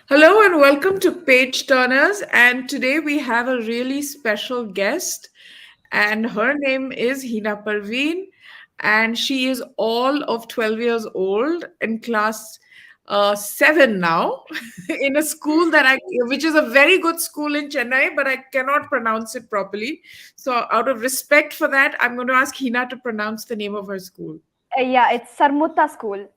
Hello and welcome to Page Turners. And today we have a really special guest, and her name is Hina Parveen, and she is all of 12 years old in class 7 now in a school which is a very good school in Chennai, but I cannot pronounce it properly. So, out of respect for that, I'm going to ask Hina to pronounce the name of her school. Yeah, it's Sarmutta School.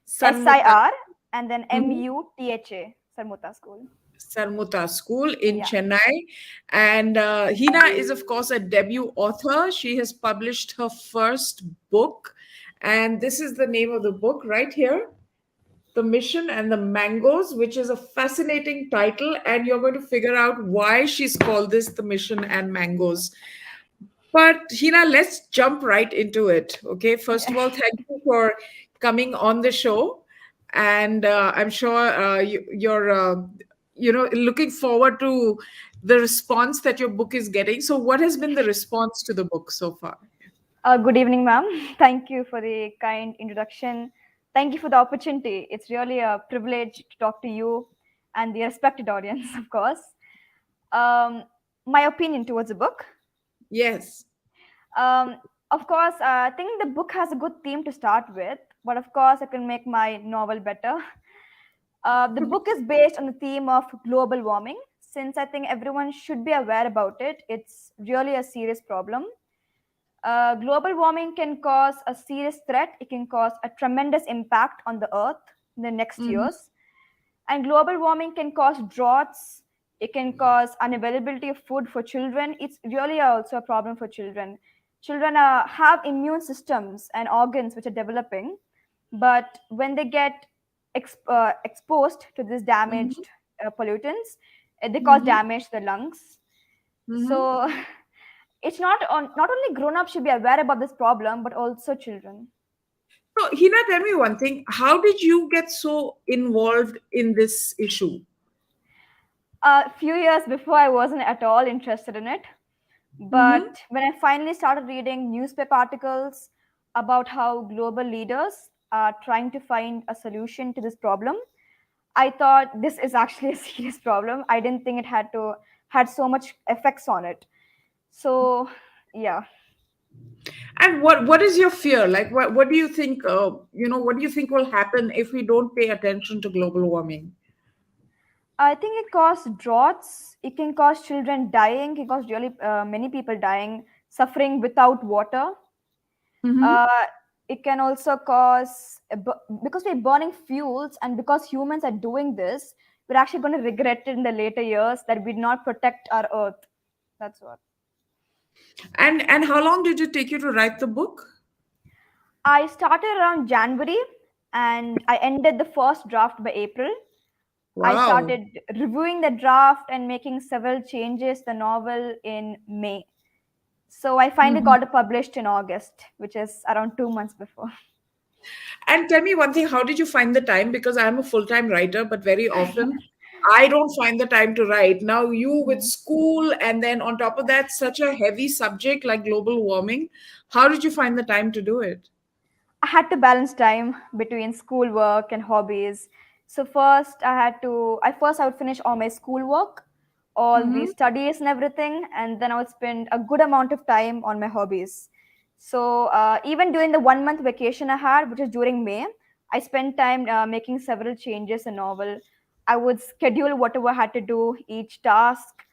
Sarmuta. SIR and then MUTHA. Sarmutta School. Sarmuta School in Yeah. Chennai. And Hina is, of course, a debut author. She has published her first book. And this is the name of the book right here, The Mission and the Mangoes, which is a fascinating title. And you're going to figure out why she's called this The Mission and Mangoes. But Hina, let's jump right into it. Okay. First of all, thank you for coming on the show. And I'm sure you're looking forward to the response that your book is getting. So, what has been the response to the book so far? Good evening, ma'am. Thank you for the kind introduction. Thank you for the opportunity. It's really a privilege to talk to you and the respected audience, of course. Um, my opinion towards the book. Yes. Um, of course, I think the book has a good theme to start with, but of course, I can make my novel better. The book is based on the theme of global warming, since I think everyone should be aware about it. It's really a serious problem. Global warming can cause a serious threat, it can cause a tremendous impact on the earth in the next Mhm. years. And global warming can cause droughts, it can cause unavailability of food for children. It's really also a problem for children. Children have immune systems and organs which are developing, but when they get exposed to this Mhm. damaged pollutants, they cause Mhm. damage to the lungs. Mhm. So it's not only grown-ups should be aware about this problem, but also children. So, Hina, tell me one thing. How did you get so involved in this issue? A few years before, I wasn't at all interested in it. Mhm. But when I finally started reading newspaper articles about how global leaders are trying to find a solution to this problem, I thought this is actually a serious problem. I didn't think it had so much effects on it. So yeah. And what is your fear? Like, what do you think? What do you think will happen if we don't pay attention to global warming? I think it causes droughts. It can cause children dying. It can cause really many people dying, suffering without water. Mm-hmm. Uh, it can also cause because we're burning fuels, and because humans are doing this, we're actually going to regret it in the later years that we did not protect our earth. That's what And how long did it take you to write the book? I started around January, and I ended the first draft by April. I Wow. started reviewing the draft and making several changes to the novel in May. So I finally Mhm. got it published in August, which is around 2 months before. And tell me one thing, how did you find the time? Because I'm a full-time writer, but very often I don't find the time to write. Now, you with Hmm. school, and then on top of that, such a heavy subject like global warming, how did you find the time to do it? I had to balance time between schoolwork and hobbies. So I would finish all my schoolwork, all the Mm-hmm. studies and everything, and then I would spend a good amount of time on my hobbies. So even during the 1 month vacation I had, which is during May, I spent time making several changes in novel. I would schedule whatever I had to do, each task,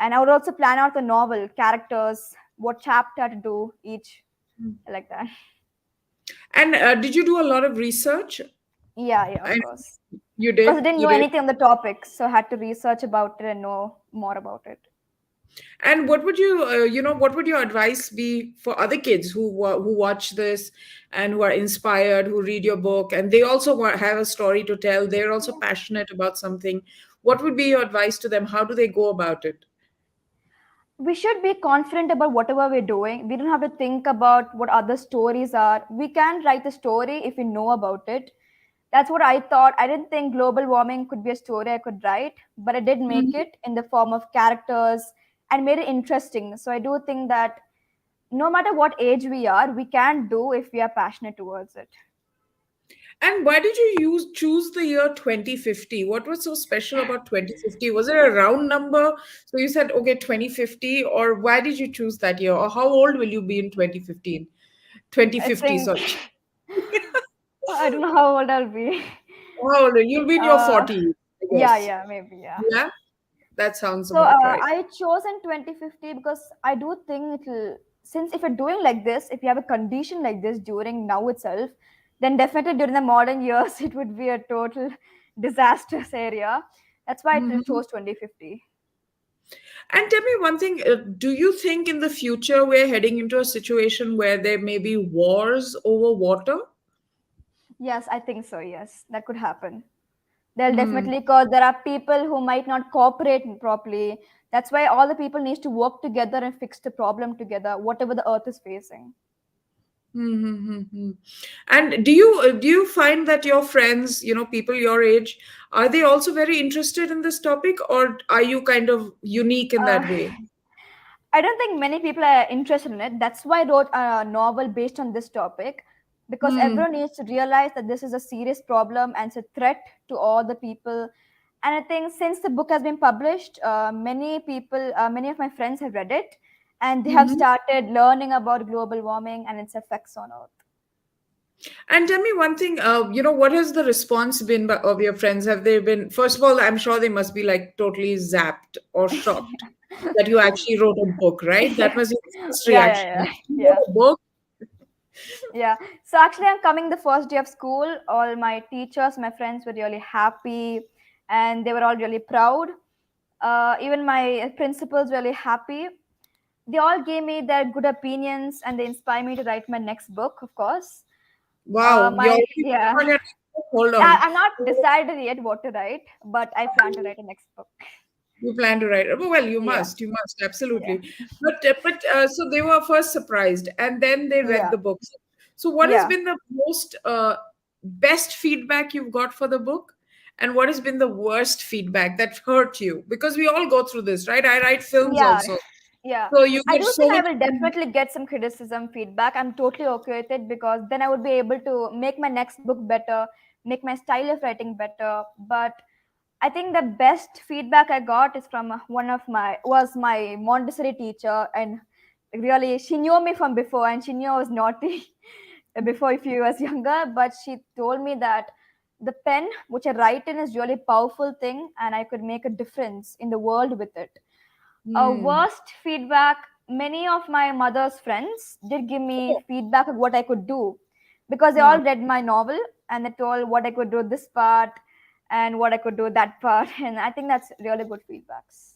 and I would also plan out the novel characters, what chapter I had to do each, like that. And did you do a lot of research? Yeah, yeah, of And course. you Because I did, didn't you know did. anything on the topic, so I had to research about it and know more about it. And what would what would your advice be for other kids who watch this and who are inspired, who read your book, and they also have a story to tell? They're also passionate about something. What would be your advice to them? How do they go about it? We should be confident about whatever we're doing. We don't have to think about what other stories are. We can write the story if we know about it. That's what I thought. I didn't think global warming could be a story I could write, but I did make Mhm. it in the form of characters and made it interesting. So I do think that no matter what age we are, we can do if we are passionate towards it. And why did you choose the year 2050? What was so special about 2050? Was it a round number? So you said, okay, 2050, or why did you choose that year? Or how old will you be in 2015? I 2050, think sorry. I don't know how old I'll be. How old? You'll be in your Uh, 40s, I yeah, guess. yeah, maybe, yeah. Yeah, that sounds So about right. I chose in 2050 because I do think it'll, since if you're doing like this, if you have a condition like this during now itself, then definitely during the modern years it would be a total disastrous area. That's why I Mhm. chose 2050. And tell me one thing, do you think in the future we're heading into a situation where there may be wars over water? Yes, I think so. Yes, that could happen. They'll Hmm. definitely, because there are people who might not cooperate properly. That's why all the people needs to work together and fix the problem together, whatever the earth is facing. Mm-hmm. And do you find that your friends, people your age, are they also very interested in this topic, or are you kind of unique in Uh, that way? I don't think many people are interested in it. That's why I wrote a novel based on this topic, because Hmm. everyone needs to realize that this is a serious problem and it's a threat to all the people. And I think since the book has been published, many people, many of my friends have read it, and they have Hmm. started learning about global warming and its effects on Earth. And tell me one thing, what has the response been of your friends? Have they been, first of all, I'm sure they must be like totally zapped or shocked that you actually wrote a book, right? That yeah, must be the first yeah, reaction. yeah, You yeah. wrote a book. Yeah. So actually, I'm coming the first day of school. All my teachers, my friends were really happy, and they were all really proud. Even my principals were really happy. They all gave me their good opinions, and they inspired me to write my next book. Of course, Wow, you're my already yeah. on your hold Yeah, on. I'm not decided yet what to write, but I plan to write a next book. You plan to write. Oh, well, Yeah, you must, yeah, absolutely. But so they were first surprised, and then they read yeah, the book. So, what has yeah. been the most best feedback you've got for the book, and what has been the worst feedback that hurt you? Because we all go through this, right? I write films Yeah, also, yeah. so you I get do so think I much. will definitely get some criticism, feedback. I'm totally okay with it because then I would be able to make my next book better, make my style of writing better. But I think the best feedback I got is from one of my was my Montessori teacher, and really she knew me from before, and she knew I was naughty before a few years younger. But she told me that the pen which I write in is really powerful thing, and I could make a difference in the world with it. A Hmm. worst feedback, many of my mother's friends did give me feedback of what I could do because they Oh, all read my novel and they told what I could do this part and what I could do that part. And I think that's really good feedbacks.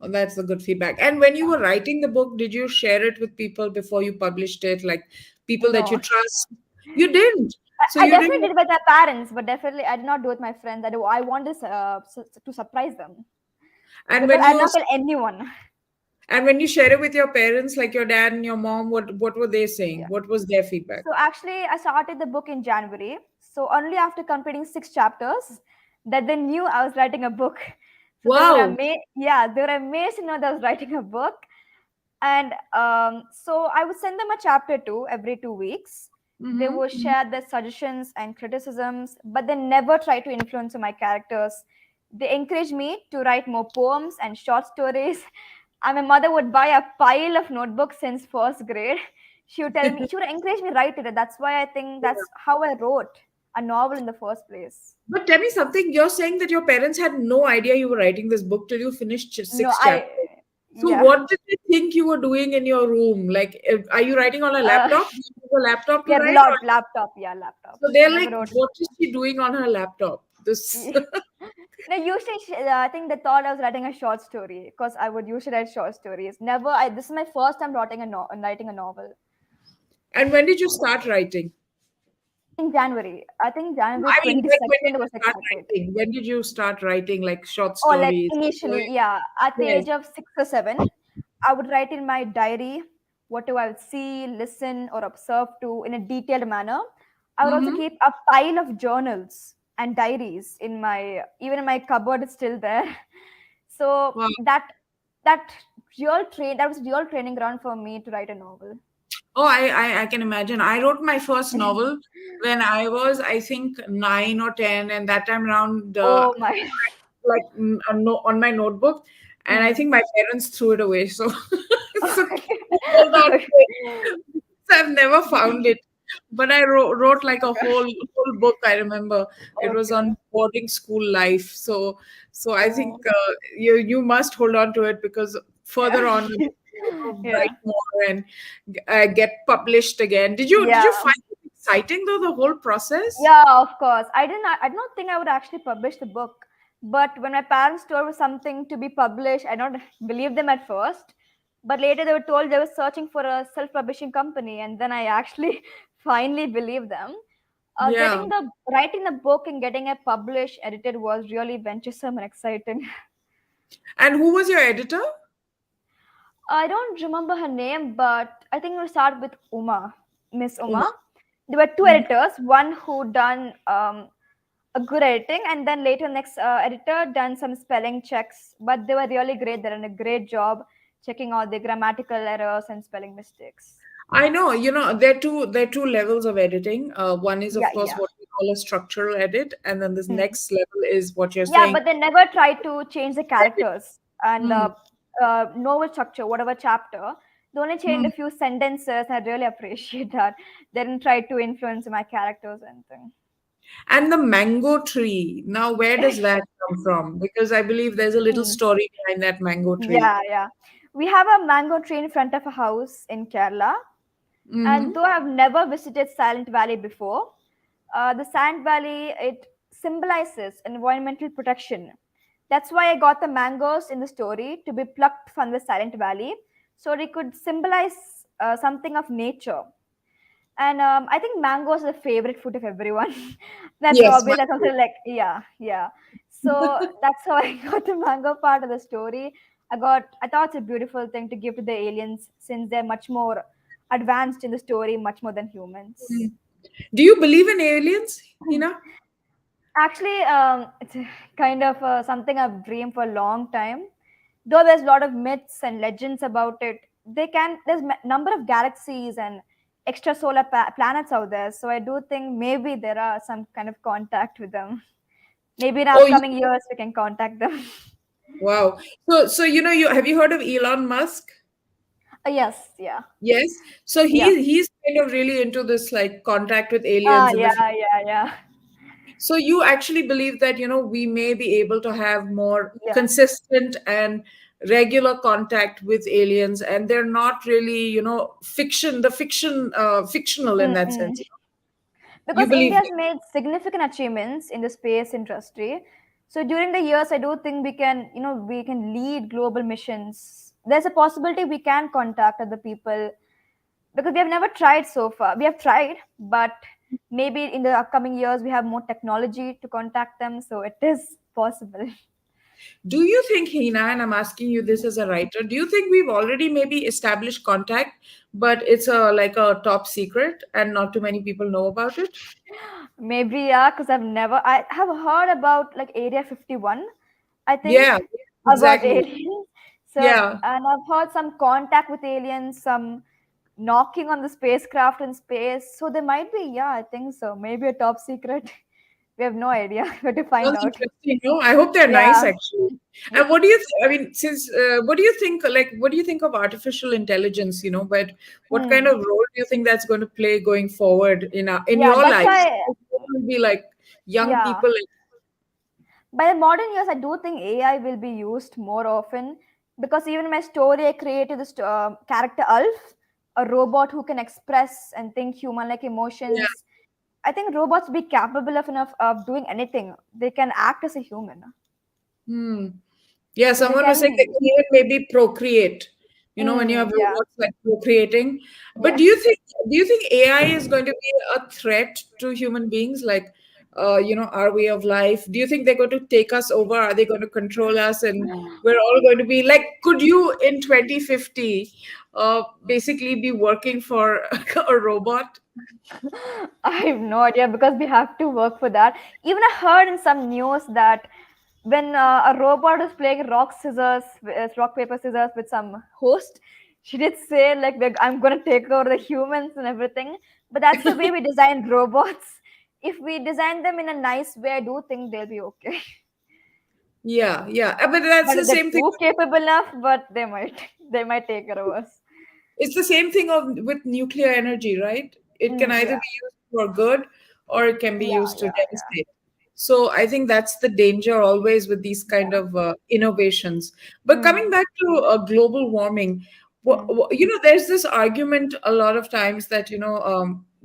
oh, that's the good feedback. And when you Yeah. were writing the book, did you share it with people before you published it, like people that you No, trust? You didn't. So I you definitely didn't. did with my parents, but definitely I did not do with my friends. I wanted to surprise them And because when I did you not tell anyone. and when you share it with your parents, like your dad and your mom, what were they saying? Yeah. What was their feedback? So actually, I started the book in January. So only after completing 6 chapters, that they knew I was writing a book. So they were Wow. amazed. Yeah, they were amazed to know that I was writing a book. And so I would send them a chapter two every 2 weeks. They would Mm-hmm. share their suggestions and criticisms, but they never try to influence my characters. They encourage me to write more poems and short stories. And my mother would buy a pile of notebooks since first grade. She would tell me, she would encourage me to write it. That's why I think that's how I wrote a novel in the first place. But tell me something. You're saying that your parents had no idea you were writing this book till you finished No, six chapters. So yeah. what did they think you were doing in your room? Like, are you writing on a Uh, laptop? Do you use a laptop to yeah, write, or laptop. Yeah, laptop. so they're Never like, wrote what is she doing on her laptop? This. it. No, usually I think they thought I was writing a short story because I would usually write short stories. Never. This is my first time writing a novel And when did you start writing? in January. I think January I mean, twenty like, when did second you was start expected. writing? When did you start writing like short Or like stories, initially, poems? yeah, at the Yes. age of 6 or 7, I would write in my diary whatever I would see, listen, or observe to in a detailed manner. I would also Mm-hmm. keep a pile of journals and diaries in my even in my cupboard. It's still there. So Wow. that was real training ground for me to write a novel. Oh, I can imagine. I wrote my first novel when I was, I think, 9 or 10, and that time around, Oh my. like on my notebook, and I Hmm. think my parents threw it away. So, so Okay. I hold on to Okay. it. So I've never found it, but I wrote like a whole book. I remember it was Okay. on boarding school life. So I think Oh, you must hold on to it, because yeah. further on you Yeah. write more and get published again. Did Yeah. you find it exciting though, the whole process? Yeah, of course. I did not think I would actually publish the book. But when my parents told me something to be published, I did not believe them at first. But later they were told they were searching for a self-publishing company, and then I actually finally believed them. Yeah. Getting the writing the book and getting it published, edited was really venturesome and exciting. And who was your editor? I don't remember her name, but I think we'll start with Uma, Miss Uma. Uma. There were two Mhm. editors, one who done a good editing, and then later next editor done some spelling checks. But they were really great. They done a great job checking out the grammatical errors and spelling mistakes. I know, there are two levels of editing. One is, Yeah, of course, yeah. what we call a structural edit, and then this Hmm. next level is what you're Yeah, saying. but they never tried to change the Edit. characters and Hmm. the novel structure, whatever chapter. They only changed Hmm. a few sentences. I really appreciate that. They didn't try to influence my characters or anything. And the mango tree. Now, where does that come from? Because I believe there's a little Hmm. story behind that mango tree. Yeah, yeah. We have a mango tree in front of a house in Kerala. And Hmm. though I've never visited Silent Valley before, the Silent Valley, it symbolizes environmental protection. That's why I got the mangoes in the story to be plucked from the Silent Valley, so they could symbolize something of nature. And I think mangoes are the favorite food of everyone. That's Yes, obvious. That's also mango. like, yeah, yeah. So that's how I got the mango part of the story. I thought it's a beautiful thing to give to the aliens since they're much more advanced in the story, much more than Hmm. humans. Do you believe in aliens, Hina? Actually, it's kind of something I've dreamed for a long time. Though there's a lot of myths and legends about it, there's number of galaxies and extra solar planets out there. So I do think maybe there are some kind of contact with them. Maybe in Oh, upcoming years we can contact them. wow. So you have you heard of Elon Musk? Yes, yeah, Yes. So yeah. he's kind of really into this, like, contact with aliens in the Yeah, yeah, yeah, So you actually believe that, we may be able to have more yeah. consistent and regular contact with aliens, and they're not really, fictional in that Mm-mm. sense. You Because believe India has that. made significant achievements in the space industry. So during the years, I do think we can lead global missions. There's a possibility we can contact other people because we have never tried so far. We have tried, but maybe in the upcoming years we have more technology to contact them. So it is possible. Do you think, Hina, and I'm asking you this as a writer, do you think we've already maybe established contact, but it's like a top secret and not too many people know about it? Maybe yeah, because I have heard about like Area 51. I think Yeah, about exactly. aliens. So, Yeah. and I've heard some contact with aliens, some knocking on the spacecraft in space. So there might be, yeah, I think so. Maybe a top secret. We have no idea. We have to find Sounds out. interesting. No, I hope they're nice, Yeah. actually. Yeah. And what do you I mean, since what do you think? Like, what do you think of artificial intelligence? But what kind Hmm. of role do you think that's going to play going forward in Yeah, your that's lives? why. What will be like young Yeah. people? By the modern years, I do think AI will be used more often because even in my story, I created this character Ulf, a robot who can express and think human-like Yeah. emotions. I think robots be capable of enough of doing anything. They can act as a human, Hmm. Yeah, so they someone was can saying they be. can even maybe procreate, when you have Yeah, robots like procreating. But yeah. do you think AI is going to be a threat to human beings, like our way of life? Do you think they're going to take us over? Are they going to control us, and we're all going to be like, could you in 2050 basically be working for a robot? I have no idea because we have to work for that. Even I heard in some news that when a robot is playing rock paper scissors with some host, She did say like I'm gonna take over the humans and everything, but that's the way we design robots. If we design them in a nice way, I do think they'll be okay. Yeah, yeah. But that's But the if they're same thing. too capable enough, but they might they might take care of us. It's the same thing with nuclear energy, right? It can either Yeah, be used for good or it can be yeah, used to yeah, yeah, devastate. So I think that's the danger always with these kind yeah. of innovations. But coming Mm, back to global warming, mm, there's this argument a lot of times that,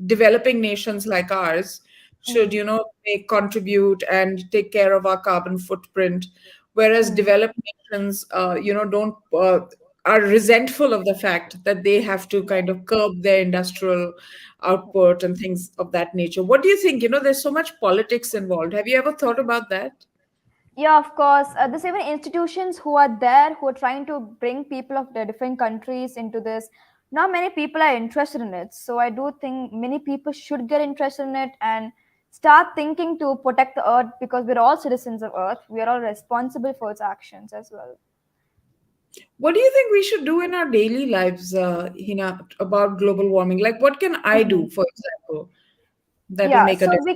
developing nations like ours should, mm, contribute and take care of our carbon footprint, whereas mm. developed nations, don't are resentful of the fact that they have to kind of curb their industrial output and things of that nature. What do you think? There's so much politics involved. Have you ever thought about that? Yeah, of course. There's even institutions who are there who are trying to bring people of the different countries into this. Not many people are interested in it. So I do think many people should get interested in it and start thinking to protect the earth because we're all citizens of earth. We are all responsible for its actions as well. What do you think we should do in our daily lives, Hina, about global warming? Like, what can I Mhm. do, for example, that will Yeah, make a so difference?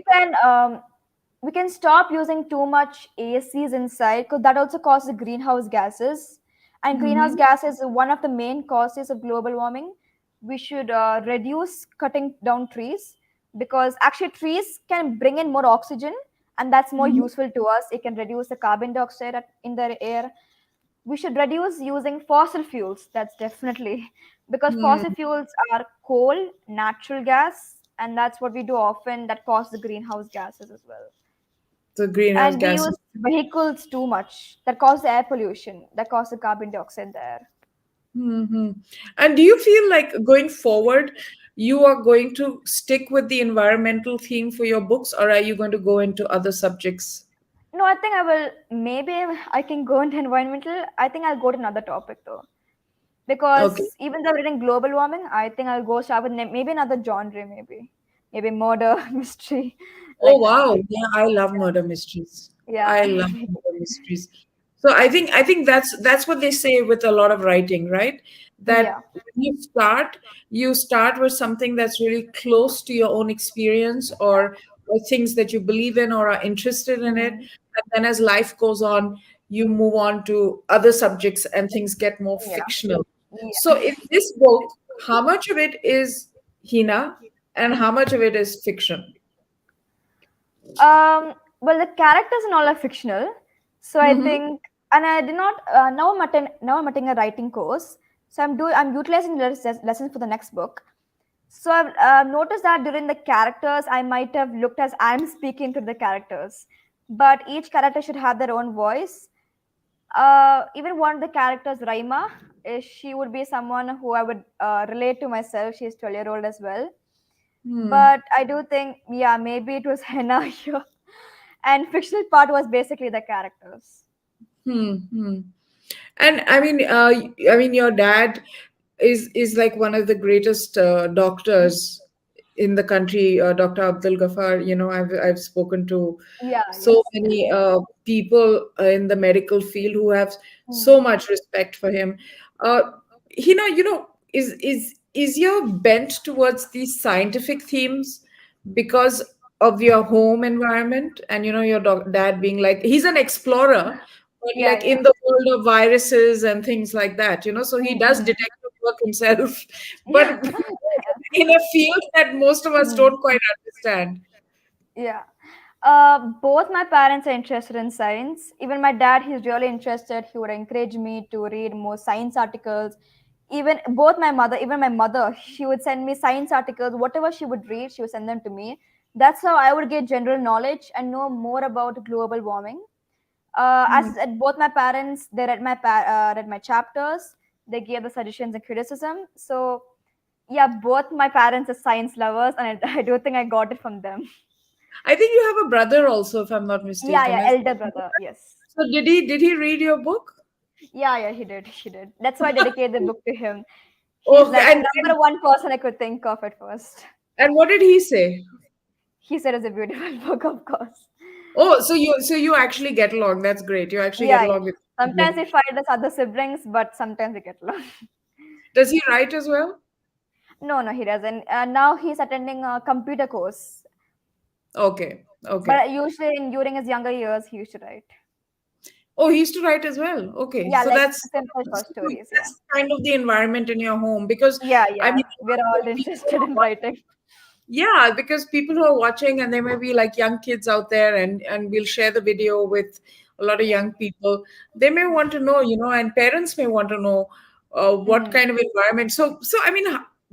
we can stop using too much ACs inside because that also causes greenhouse gases, and greenhouse Mm-hmm. gas is one of the main causes of global warming. We should reduce cutting down trees because actually trees can bring in more oxygen, and that's more Mm-hmm. useful to us. It can reduce the carbon dioxide in the air. We should reduce using fossil fuels. That's definitely because fossil fuels are coal, natural gas, and that's what we do often. That causes the greenhouse gases as well. The greenhouse And we gases. use vehicles too much. That causes air pollution. That causes the carbon dioxide there. Hmm. And do you feel like going forward, you are going to stick with the environmental theme for your books, or are you going to go into other subjects? No, I think I will. Maybe I can go into environmental. I think I'll go to another topic though, Okay. because even though I'm reading global warming, I think I'll go start with maybe another genre, maybe murder, mystery, Oh like that. wow, yeah, I love murder mysteries. I Yeah, love murder mysteries. So I think that's what they say with a lot of writing, right? That yeah. when you start with something that's really close to your own experience or things that you believe in or are interested in it. Mm, And then as life goes on, you move on to other subjects and things get more yeah, fictional. So yeah. in this book, how much of it is Hina and how much of it is fiction? Well, the characters and all are fictional, so I Mm-hmm. think, and I did not. Now I'm attending a writing course, so I'm utilizing lessons for the next book. So I've noticed that during the characters, I might have looked as I'm speaking to the characters, but each character should have their own voice. Even one of the characters, Raima, she would be someone who I would relate to myself. She's 12-year-old as well. Hmm. But I do think, yeah, maybe it was Henna here. And fictional part was basically the characters. Hmm. Hmm. And I mean, your dad is like one of the greatest doctors in the country, Dr. Abdul Ghaffar. I've spoken to Yeah, so yes, yeah. many people in the medical field who have Hmm. so much respect for him. Uh, Hina, is your bent towards these scientific themes because of your home environment and your dad being like he's an explorer, but Yeah, like yeah. in the world of viruses and things like that, so he does Mm-hmm. detective work himself, but Yeah. in a field that most of us Hmm. don't quite understand. Yeah. Both my parents are interested in science. Even my dad, he's really interested. He would encourage me to read more science articles. Even my mother, she would send me science articles. Whatever she would read, she would send them to me. That's how I would get general knowledge and know more about global warming. As Hmm. I said, both my parents, they read my chapters. They gave the suggestions and criticism. So yeah, both my parents are science lovers, and I do think I got it from them. I think you have a brother also, if I'm not Yeah, mistaken. yeah, elder brother. Yes. So did he read your book? Yeah, yeah, he did. He did. That's why I dedicated the book to him. He's Oh, like the and number one person I could think of at first. and what did he say? He said it's a beautiful book, of course. Oh, so you actually get along. That's great. You actually get Yeah, yeah. along with your Sometimes sibling. we fight as other siblings, but sometimes we get along. Does he write as well? No, no, he doesn't. Now he's attending a computer course. Okay, okay. But usually during his younger years, he used to write. Oh, he used to write as well. Okay, Yeah, so like that's simple short so stories. Yeah. that's kind of the environment in your home because Yeah, I yeah. mean, We're all people who interested are in writing. yeah, because people who are watching and there may be like young kids out there and we'll share the video with a lot of Yeah. young people. They may want to know, and parents may want to know what Mm, kind of environment. So I mean,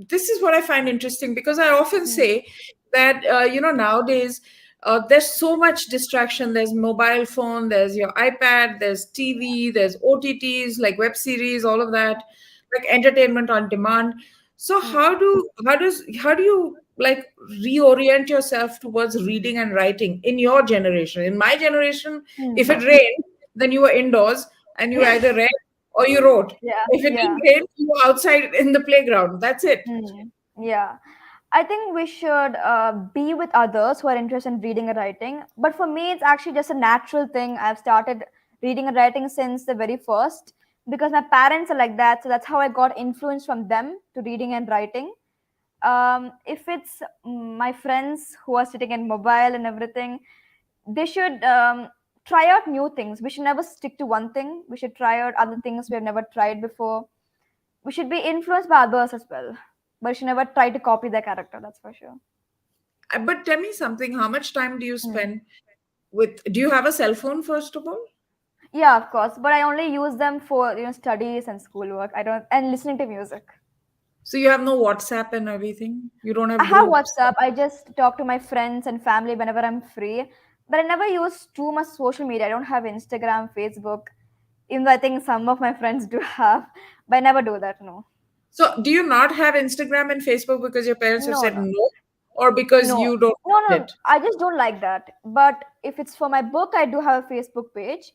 this is what I find interesting because I often mm, say that nowadays there's so much distraction. There's mobile phone, there's your iPad, there's TV, there's OTTs like web series, all of that, like entertainment on demand. So mm, how do you like reorient yourself towards reading and writing in your generation? In my generation, if mm. it rained, then you were indoors and you either read or you wrote. Yeah, If it didn't yeah. rain, you were outside in the playground. That's it. Mm, yeah. I think we should be with others who are interested in reading and writing. But for me, it's actually just a natural thing. I've started reading and writing since the very first because my parents are like that. So that's how I got influence from them to reading and writing. If it's my friends who are sitting in mobile and everything, they should try out new things. We should never stick to one thing. We should try out other things we have never tried before. We should be influenced by others as well, but we should never try to copy their character. That's for sure. But tell me something. How much time do you Hmm. spend with? Do you have a cell phone first of all? Yeah, of course, but I only use them for studies and schoolwork. I don't and listening to music. So you have no WhatsApp and everything. You don't I have have groups. WhatsApp. I just talk to my friends and family whenever I'm free. But I never use too much social media. I don't have Instagram, Facebook, even though I think some of my friends do have. But I never do that, no. So do you not have Instagram and Facebook because your parents have No, said no. no, or because No. you don't No, want no. it? I just don't like that. But if it's for my book, I do have a Facebook page.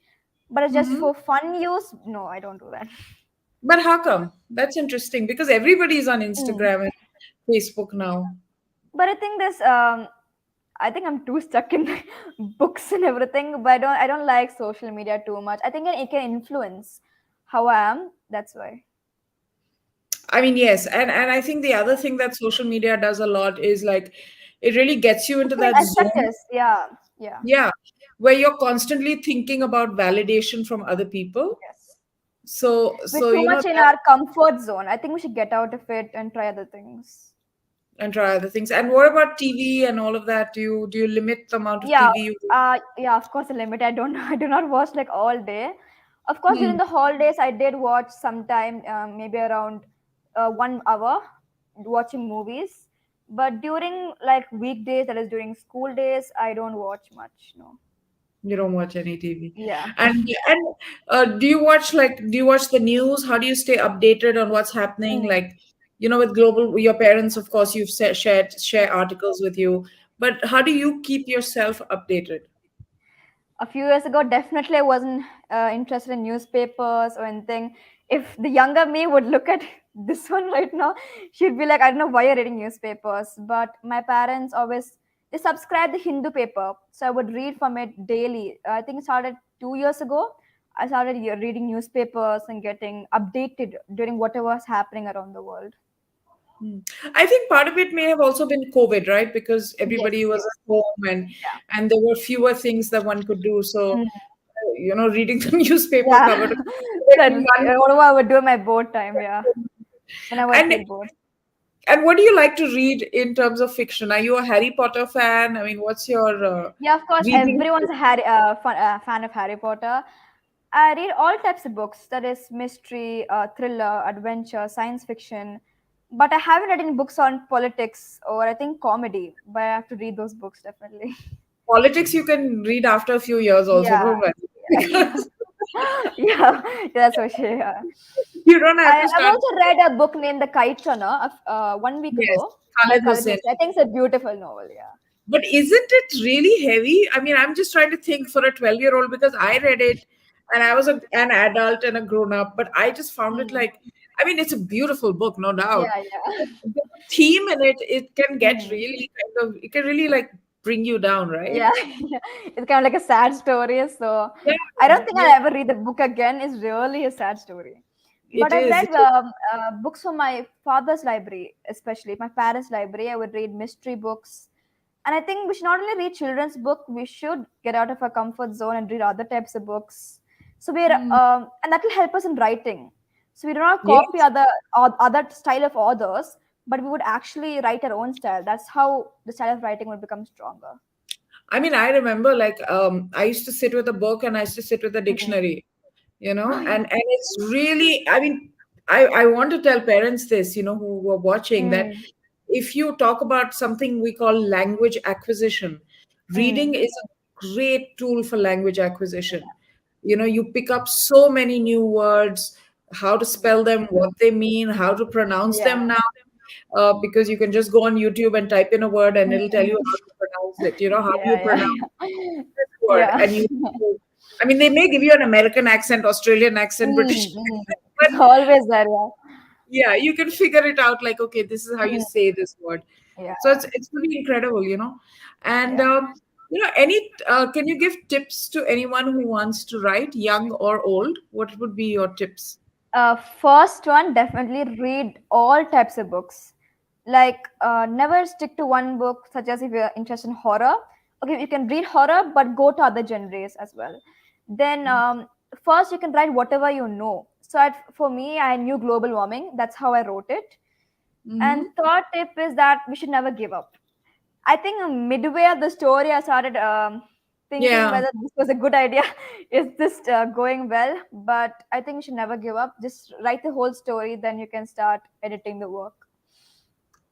But it's just Hmm. for fun use. No, I don't do that. But how come? That's interesting because everybody is on Mm. Instagram and Facebook now. But I think this. I think I'm too stuck in books and everything. But I don't like social media too much. I think it can influence how I am. That's why. I mean, yes, and I think the other thing that social media does a lot is like it really gets you It into can that affect zone. us. Yeah. Yeah. Yeah, where you're constantly thinking about validation from other people. Yes. We're So too you know much in that our comfort zone. I think we should get out of it and try other things. and try other things. And what about TV and all of that? Do you limit the amount of Yeah, TV you? yeah, of course, a limit. I don't, I do not watch like all day. Of course, during Hmm. the holidays, I did watch sometime, maybe around 1 hour, watching movies. But during like weekdays, that is during school days, I don't watch much. No. You don't watch any TV. Yeah. And do you watch the news? How do you stay updated on what's happening? Mm. Like, with global, your parents, of course, you've share articles with you, but how do you keep yourself updated? A few years ago, definitely I wasn't interested in newspapers or anything. If the younger me would look at this one right now, she'd be like, I don't know why you're reading newspapers. But my parents always they subscribe the Hindu paper, so I would read from it daily. I think it started 2 years ago. I started reading newspapers and getting updated during whatever was happening around the world. Hmm. I think part of it may have also been COVID, right? Because Yes, everybody was yes, at home and yeah. and there were fewer things that one could do. So, Mm. reading the newspaper Yeah, covered that's one. whatever I would do in my board time. Yeah, whenever I And feel bored. And what do you like to read in terms of fiction? Are you a Harry Potter fan? I mean, what's your Yeah, of course, reading? everyone's a fan of Harry Potter. I read all types of books, that is mystery, thriller, adventure, science fiction. But I haven't read any books on politics or I think comedy. But I have to read those books definitely. Politics you can read after a few years also, Yeah, don't worry. yeah, Because yeah, that's for sure. Yeah. you don't have to I've start. also read a book named The Kite Runner 1 week Yes, ago by Khalid Khalid Hussain. Hosseini. I think it's a beautiful novel. Yeah. But isn't it really heavy? I mean, I'm just trying to think for a 12-year-old because I read it and I was an adult and a grown up, but I just found it Mm. like, I mean, it's a beautiful book, no doubt. Yeah, yeah. But the theme in it, it can get Mm. really it can really like bring you down, right? Yeah, yeah. It's kind of like a sad story. So Yeah, I don't think yeah. I'll ever read the book again. It's really a sad story. It But I've is. read It is. books from my father's library, especially my parents' library. I would read mystery books. And I think we should not only read children's book, we should get out of our comfort zone and read other types of books. So we're Mm, and that will help us in writing. So we do not copy yes. other style of authors, but we would actually write our own style. That's how the style of writing would become stronger. I mean, I remember like I used to sit with a book and I used to sit with a Mm. dictionary, Oh yeah. and it's really, I mean, I want to tell parents this, who were watching, that Mm. if you talk about something we call language acquisition, reading Mm. is a great tool for language acquisition. You pick up so many new words, how to spell them, what they mean, how to pronounce Yeah. them now, because you can just go on YouTube and type in a word and it'll tell you Mm. how to pronounce it. How do you Yeah, pronounce yeah. this word? Yeah. And I mean, they may give you an American accent, Australian accent, Mm, British mm. accent, but It's always there, yeah. yeah, you can figure it out like, okay, this is how you Mm. say this word. Yeah, So it's really incredible. And, yeah. any, can you give tips to anyone who wants to write, young or old? What would be your tips? First one, definitely read all types of books. Like, never stick to one book, such as if you're interested in horror. Okay, you can read horror, but go to other genres as well. Then, first, you can write whatever you know. So, for me, I knew global warming. That's how I wrote it. And Mm-hmm. third tip is that we should never give up. I think midway of the story, I started thinking Yeah. whether this was a good idea. Is this going well? But I think you should never give up. Just write the whole story, then you can start editing the work.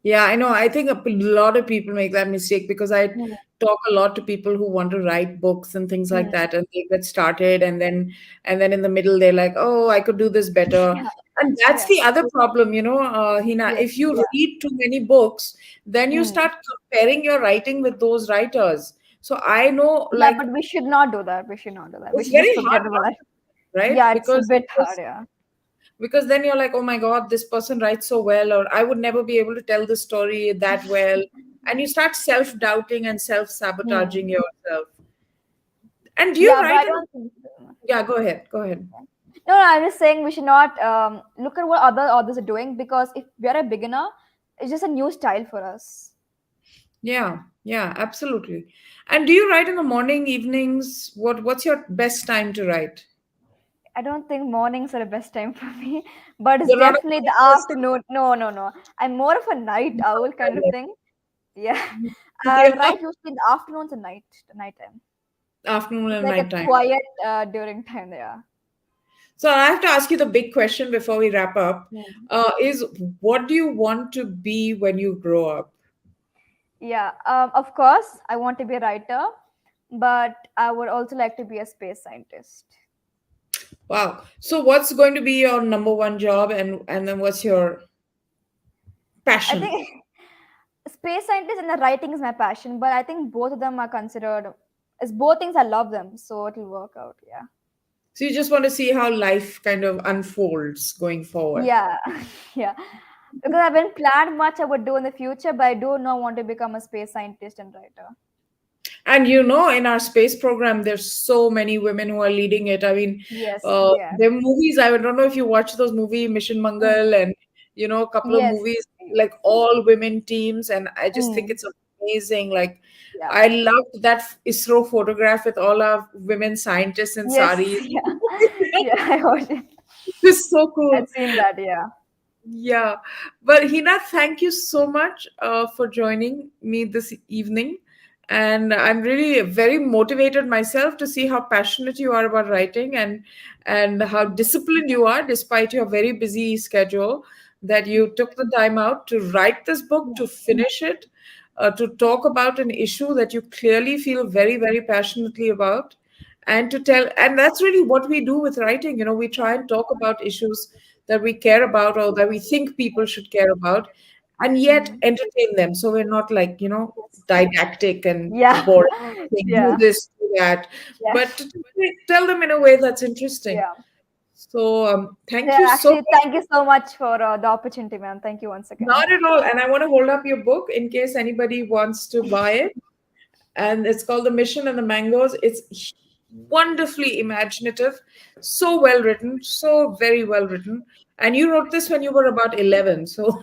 Yeah, I know. I think a lot of people make that mistake because I Mm, talk a lot to people who want to write books and things like mm. that, and they get started, and then in the middle they're like, "Oh, I could do this better." Yeah, And that's yeah, the other problem, Hina. yes, If you yeah. read too many books, then you Mm. start comparing your writing with those writers. So I know, Yeah, like, but we should not do that. We should not do that. We it's should just very forget hard about not that. to, right? Yeah, it's a Because bit hard. Yeah. then you're like, oh my god, this person writes so well, or I would never be able to tell the story that well, and you start self-doubting and self-sabotaging Hmm. yourself. And do you Yeah, but write I in don't think so. Yeah, go ahead. No, no, I'm just saying we should not look at what other authors are doing, because if we're a beginner, it's just a new style for us. Yeah, yeah, absolutely. And do you write in the morning, evenings? What's your best time to write? I don't think mornings are the best time for me, but it's You're not a definitely the morning person? afternoon. No, no, no. I'm more of a night owl kind of thing. Yeah, I Yeah, write usually in the afternoons and night time. afternoon It's and like a night time. quiet during time. Yeah. So I have to ask you the big question before we wrap up. Hmm. Is what do you want to be when you grow up? Yeah. Of course, I want to be a writer, but I would also like to be a space scientist. Wow. So what's going to be your number one job, and then what's your I passion? think space scientist and the writing is my passion, but I think both of them are considered as both things. I love them, so it'll work out. Yeah. So you just want to see how life kind of unfolds going forward. Yeah. Yeah. Because I haven't planned much I would do in the future, but I do not want to become a space scientist and writer. And in our space program, there's so many women who are leading it. I mean, Yes. Yeah. there are movies. I don't know if you watch those movie Mission Mm. Mangal, and a couple of Yes. movies like all women teams, and I just think Mm. it's amazing. Like, Yeah. I loved that ISRO photograph with all our women scientists in Yes. saris. Yeah. Yeah. I watched it. It's so cool. I've seen that. Yeah. Yeah. But Hina, thank you so much for joining me this evening. And I'm really very motivated myself to see how passionate you are about writing, and how disciplined you are despite your very busy schedule, that you took the time out to write this book, to finish it, to talk about an issue that you clearly feel very, very passionately about, and to tell. And that's really what we do with writing. We try and talk about issues that we care about or that we think people should care about, and yet Mm. entertain them. So we're not like, Yes. didactic and Yeah. boring, saying do Yeah. this, do that, Yeah. but to tell them in a way that's interesting. Yeah. So thank Yeah. you so Actually, much. thank you so much for the opportunity, ma'am. Thank you once again. Not at all. And I want to hold up your book in case anybody wants to buy it. And it's called The Mission and the Mangoes. It's wonderfully imaginative, so well written, so very well written. And you wrote this when you were about 11. So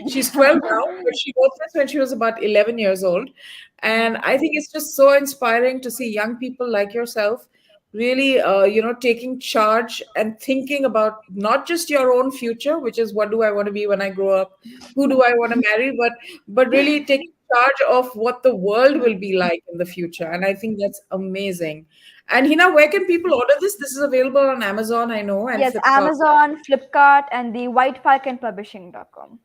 she's 12 now, but she wrote this when she was about 11 years old. And I think it's just so inspiring to see young people like yourself really, taking charge and thinking about not just your own future, which is what do I want to be when I grow up? Who do I want to marry? But really taking charge of what the world will be like in the future. And I think that's amazing. And Hina, where can people order this? This is available on Amazon, I know, and Yes, Flipkart. Amazon, Flipkart, and the whitefalconpublishing.com.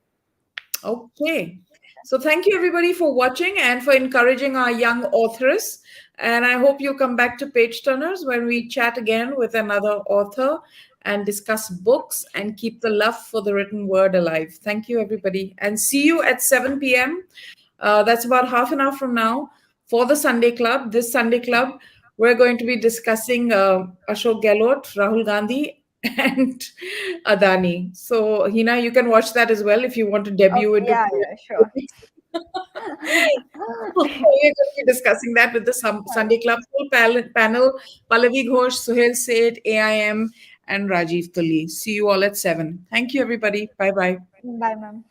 Okay. So thank you everybody for watching and for encouraging our young authors. And I hope you come back to Page Turners when we chat again with another author and discuss books and keep the love for the written word alive. Thank you, everybody. And see you at 7 p.m. That's about half an hour from now for the Sunday Club. This Sunday Club, we're going to be discussing Ashok Gehlot, Rahul Gandhi, and Adani. So, Hina, you can watch that as well if you want to debut Okay, into yeah, yeah, sure. politics. We're going to be discussing that with the Sunday Club full panel. Pallavi Ghosh, Suhail Seth, AIM, and Rajiv Tully. See you all at 7. Thank you, everybody. Bye bye. Bye, ma'am.